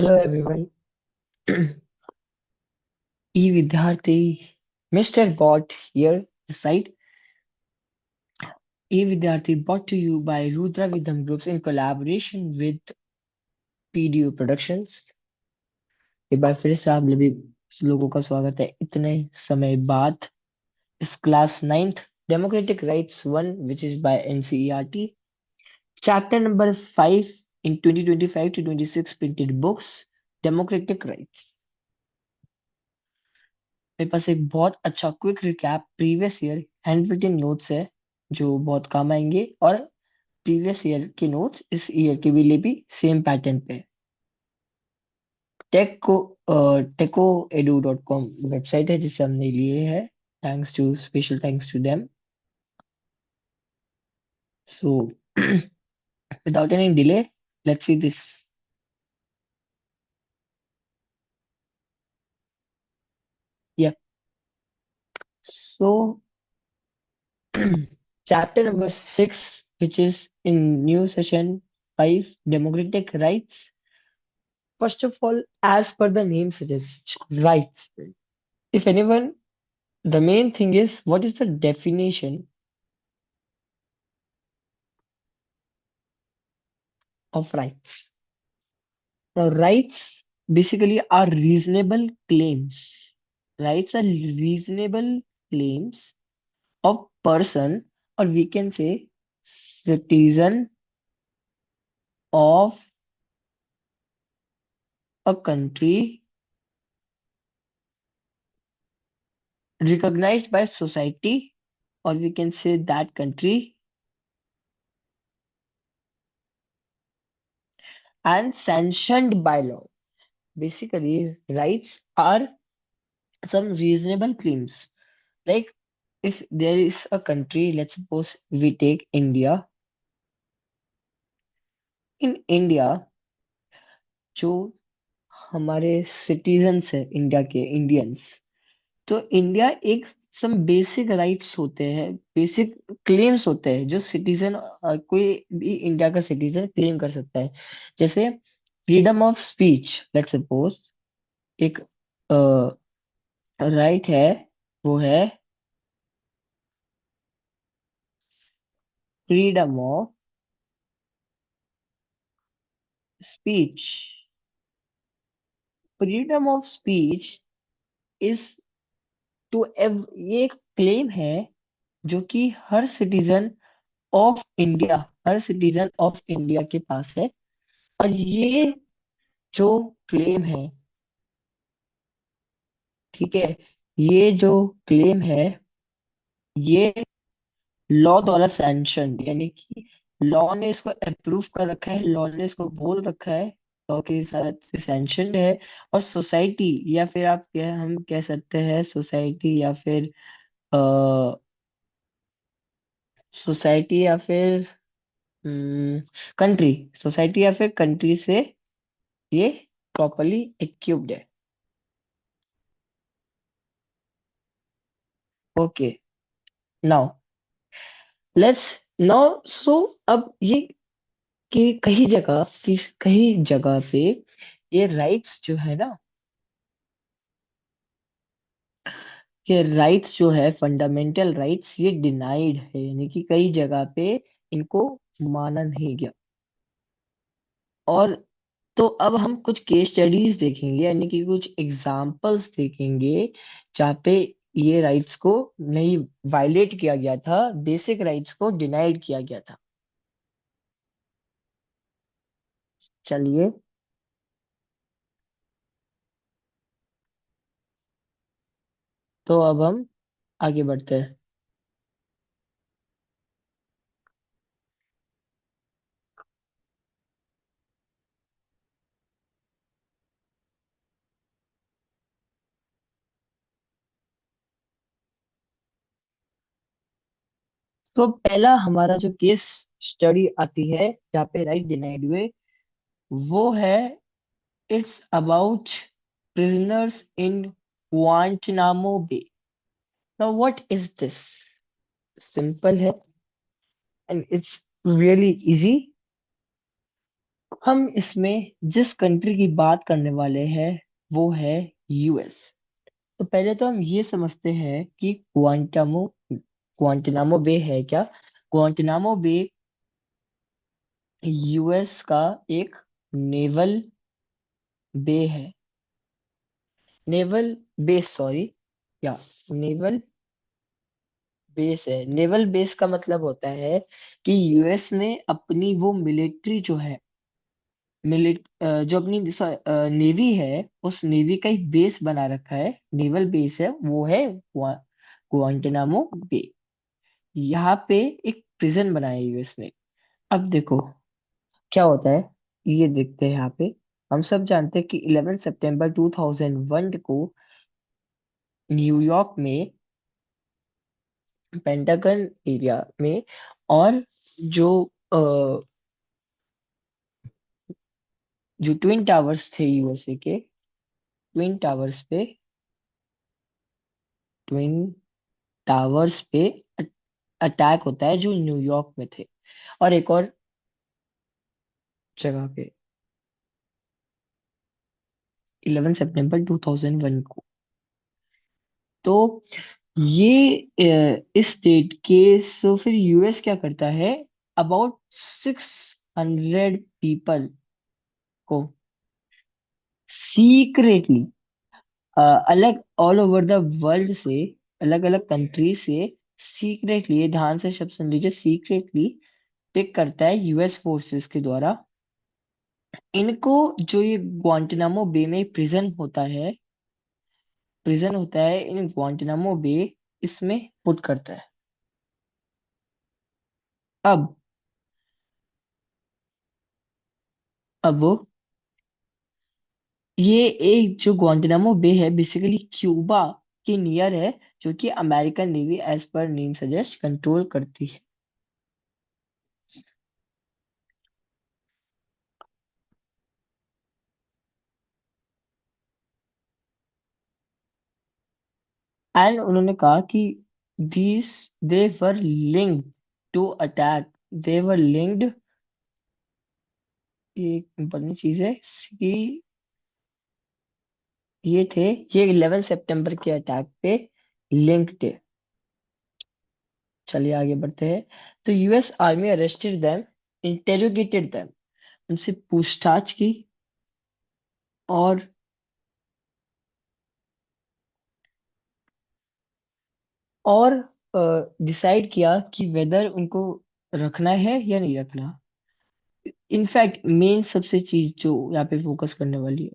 Hello everyone. E-Vidyarthi, Mr. Bot here, the site. E-Vidyarthi brought to you by Rudra Vidham Groups in collaboration with PDU Productions. एक बार फिर से आप सभी लोगों का स्वागत है इतने समय बाद इस class 9th Democratic Rights 1 which is by NCERT. Chapter number 5 in 2025 to 26 printed books, Democratic Rights. मेरे पास एक बहुत अच्छा quick recap previous year handwritten notes है जो बहुत काम आएंगे और प्रीवियस ईयर के नोट्स इस ईयर के भी लिए भी सेम पैटर्न पे टेको techoedu.com वेबसाइट है जिसे हमने लिए है special thanks to them so without any delay let's see this या so chapter number 6 which is in new session 5 democratic rights. First of all, as per the name suggests, rights. If anyone, the main thing is what is the definition of rights? Now, rights basically are reasonable claims. Rights are reasonable claims of person, or we can say citizen of a country recognized by society, or we can say that country and sanctioned by law. Basically, rights are some reasonable claims. Like if there is a country, let's suppose we take India. In India, जो हमारे citizens है India के Indians, तो India एक some basic rights होते हैं, basic claims होते हैं जो सिटीजन कोई भी इंडिया का सिटीजन क्लेम कर सकता है। जैसे freedom of speech, let's suppose एक राइट है, वो है freedom of speech. Freedom of speech is ये एक क्लेम है जो कि हर सिटीजन ऑफ इंडिया के पास है। और ये जो क्लेम है, ठीक है, ये जो क्लेम है ये लॉ द्वारा सैंक्शन, यानी कि लॉ ने इसको अप्रूव कर रखा है, लॉ ने इसको बोल रखा है, लॉ के हिसाब से सैंक्शन है। और सोसाइटी या फिर हम कह सकते हैं सोसाइटी या फिर सोसाइटी या फिर कंट्री, सोसाइटी या फिर कंट्री से ये प्रॉपरली इक्विप्ड है। Okay, now let's now so अब ये कि कहीं जगह पे ये राइट्स जो है ना, ये राइट्स जो है फंडामेंटल राइट्स ये डिनाइड है, यानी कि कई जगह पे इनको माना नहीं गया। और तो अब हम कुछ केस स्टडीज देखेंगे, यानी कि कुछ एग्जाम्पल्स देखेंगे जहाँ पे ये राइट्स को नहीं वायलेट किया गया था, बेसिक राइट्स को डिनाइड किया गया था। चलिए, तो अब हम आगे बढ़ते हैं। तो पहला हमारा जो केस स्टडी आती है जहाँ पे राइट डिनाइड हुए, वो है it's about prisoners in Guantanamo Bay. Now what is this? Simple है एंड इट्स रियली इजी। हम इसमें जिस कंट्री की बात करने वाले हैं वो है यूएस। तो पहले तो हम ये समझते हैं कि ग्वांटानामो बे है क्या। ग्वांटानामो बे यूएस का एक नेवल बे है। नेवल बेस, सॉरी, या नेवल बेस है। नेवल बेस का मतलब होता है कि यूएस ने अपनी वो मिलिट्री जो है, जो अपनी नेवी है, उस नेवी का एक बेस बना रखा है, नेवल बेस है, वो है गुआंटानामो बे। यहाँ पे एक प्रिजन बनाया है यूएस ने। अब देखो क्या होता है, ये देखते हैं यहाँ पे। हम सब जानते हैं कि 11 सितंबर 2001 को न्यूयॉर्क में, पेंटागन एरिया में, और जो जो ट्विन टावर्स थे यूएसए के, ट्विन टावर्स पे ट्विन टावर्स पे अटैक होता है, जो न्यूयॉर्क में थे, और एक और जगह पे, 11 सितंबर 2001 को। तो ये इस डेट के, सो फिर यूएस क्या करता है, अबाउट 600 पीपल को सीक्रेटली, अलग ऑल ओवर द वर्ल्ड से, अलग अलग कंट्री से सीक्रेटली, ये ध्यान से शब्द सुन लीजिए, सीक्रेटली पिक करता है यूएस फोर्सेस के द्वारा। इनको, जो ये ग्वांटानामो बे में प्रिजन होता है, इन ग्वांटानामो बे, इसमें पुट करता है। अब अब ये एक जो ग्वांटानामो बे है, बेसिकली क्यूबा के नियर है, जो कि American navy as per name suggest control करती है। एंड उन्होंने कहा कि these they were linked to attack, they were linked, एक इम्पोर्टेंट चीज है कि ये थे, ये 11 सितंबर के अटैक पे लिंक्ड है। चलिए आगे बढ़ते हैं। तो US army arrested them, interrogated them, उनसे पूछताछ की, और और डिसाइड किया कि वेदर उनको रखना है या नहीं रखना। इनफैक्ट मेन सबसे चीज जो यहाँ पे फोकस करने वाली है,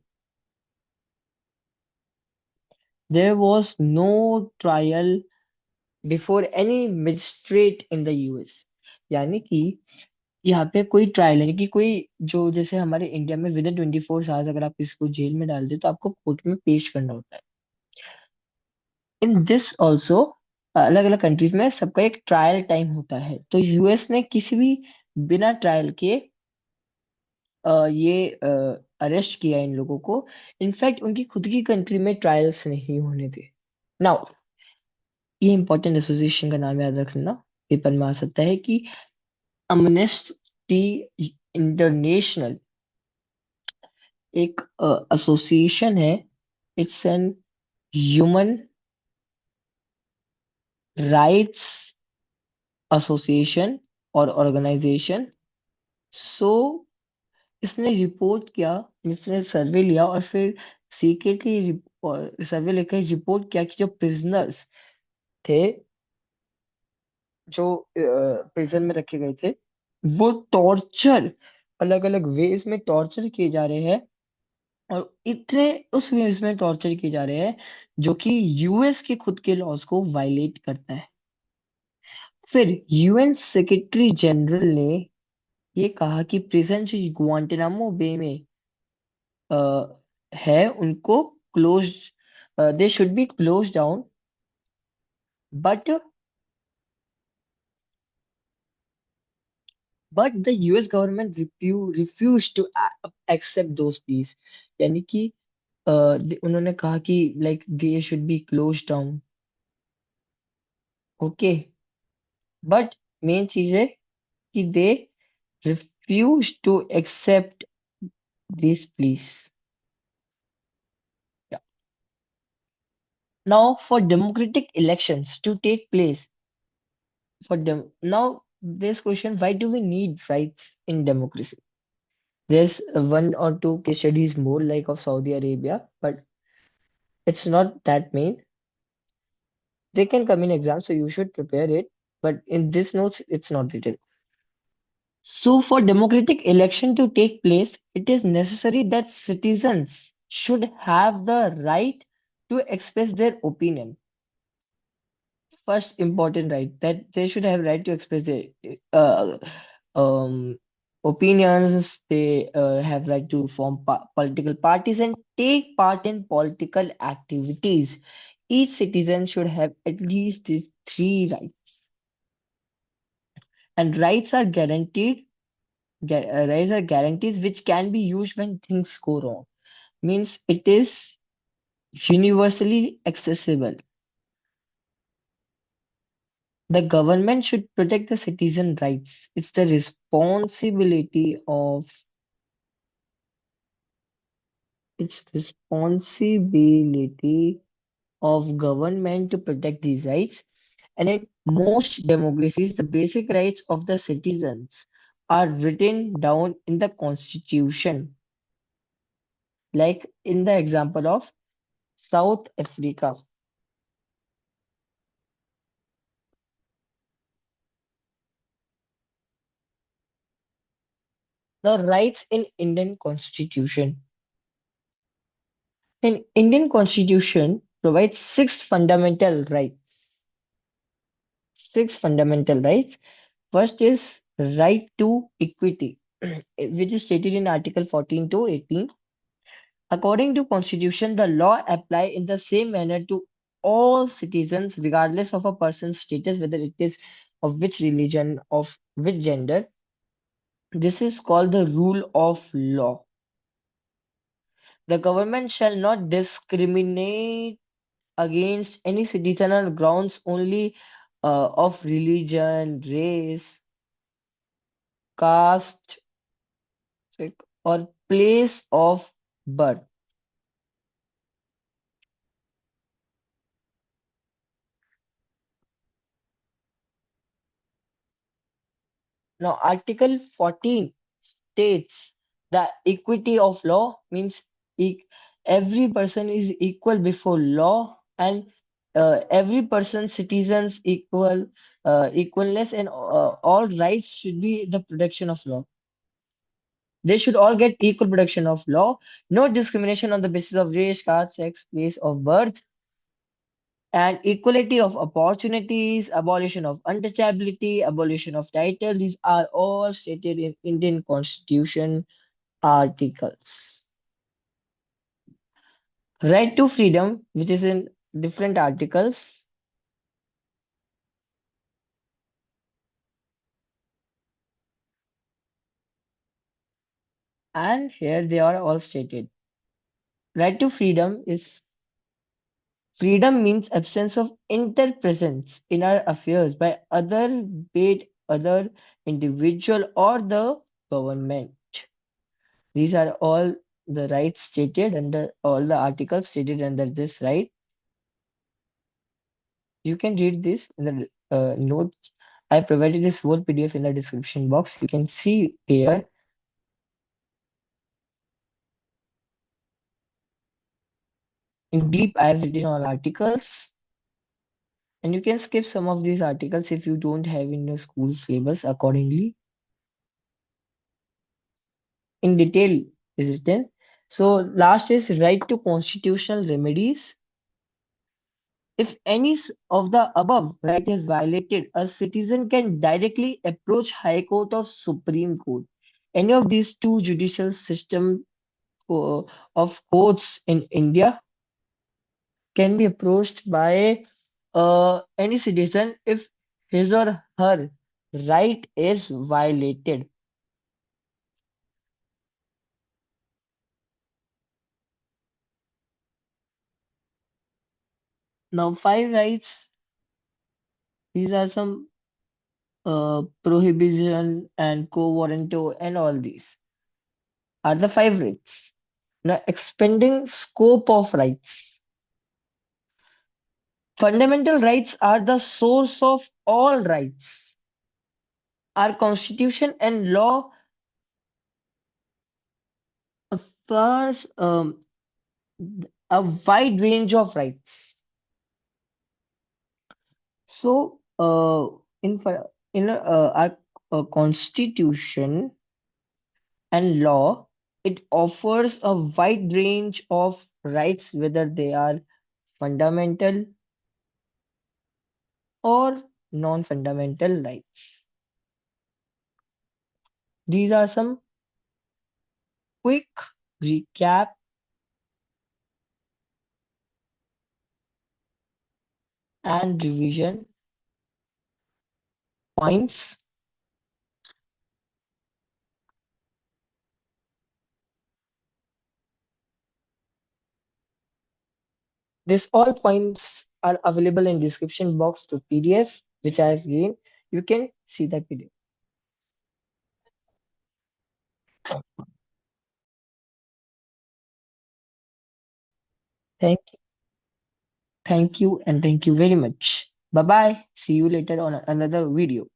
there was no trial before any magistrate in the US. यानी कि यहाँ पे कोई ट्रायल, यानी कि कोई, जो जैसे हमारे इंडिया में विद इन 24 आवर्स अगर आप किसी को जेल में डाल दे तो आपको कोर्ट में पेश करना होता है। इन दिस ऑल्सो, अलग अलग कंट्रीज में सबका एक ट्रायल टाइम होता है। तो यूएस ने किसी भी बिना ट्रायल के ये अरेस्ट किया इन लोगों को। इनफैक्ट उनकी खुद की कंट्री में ट्रायल्स नहीं होने थे। नाउ, ये इंपॉर्टेंट एसोसिएशन का नाम याद रखना, पेपर में आ सकता है कि अमनेस्टी इंटरनेशनल एक एसोसिएशन है। It's an human rights association और ऑर्गेनाइजेशन। सो इसने रिपोर्ट किया, इसने सर्वे लिया, और फिर सीक्रेटली सर्वे लेकर रिपोर्ट किया कि जो प्रिजनर्स थे, जो प्रिजन में रखे गए थे, वो टॉर्चर, अलग अलग वेज में टॉर्चर किए जा रहे हैं, और इतने उस वेज में टॉर्चर किए जा रहे हैं जो कि यूएस के खुद के लॉज को वायलेट करता है। फिर यूएन सेक्रेटरी जनरल ने ये कहा कि प्रिजन जो गुआंटानामो बे में है, उनको close, they should be close down, but the US government refuse to accept those pleas. यानी कि उन्होंने कहा कि like they should be close down, okay, but main चीज है कि they refuse to accept Please. Yeah. Now, for democratic elections to take place, for them now, this question: why do we need rights in democracy? There's one or two case studies more like of Saudi Arabia, but it's not that main. They can come in exams, so you should prepare it. But in this notes, it's not written. So, for democratic election to take place, it is necessary that citizens should have the right to express their opinion. First important right, that they should have right to express their uh, um, opinions. They have right to form political parties and take part in political activities. Each citizen should have at least these three rights, and rights are guarantees which can be used when things go wrong. Means it is universally accessible. The government should protect the citizen rights. It's the responsibility of government to protect these rights. And in most democracies, the basic rights of the citizens are written down in the constitution, like in the example of South Africa. The rights in Indian constitution. In Indian constitution provides six fundamental rights. Six fundamental rights. First is right to equity, which is stated in Article 14 to 18. According to Constitution, the law apply in the same manner to all citizens, regardless of a person's status, whether it is of which religion, of which gender. This is called the rule of law. The government shall not discriminate against any citizen on grounds only of religion, race, caste, or place of birth. Now, Article 14 states the equity of law means e- every person is equal before law, and every person, citizens equal, equalness, and all rights should be the protection of law. They should all get equal protection of law, no discrimination on the basis of race, caste, sex, place of birth, and equality of opportunities, abolition of untouchability, abolition of title. These are all stated in Indian Constitution articles. Right to freedom, which is in different articles, and here they are all stated. Right to freedom is freedom means absence of interference in our affairs by be it other individual or the government. These are all the rights stated under all the articles stated under this right. You can read this in the notes. I provided this whole PDF in the description box. You can see here. In deep, I have written all articles, and you can skip some of these articles if you don't have in your school syllabus accordingly. In detail is written. So last is right to constitutional remedies. If any of the above right is violated, a citizen can directly approach High Court or Supreme Court. Any of these two judicial system uh, of courts in India can be approached by any citizen if his or her right is violated. Now, five rights, these are some prohibition and co warranto and all these. are the five rights. Now, expanding scope of rights. Fundamental rights are the source of all rights. Our constitution and law affirms a wide range of rights. So, our constitution and law, it offers a wide range of rights, whether they are fundamental or non-fundamental rights. These are some quick recap and revision points. These all points are available in description box to PDF, which I have given. You can see the PDF. Thank Thank you and thank you very much. Bye bye. See you later on another video.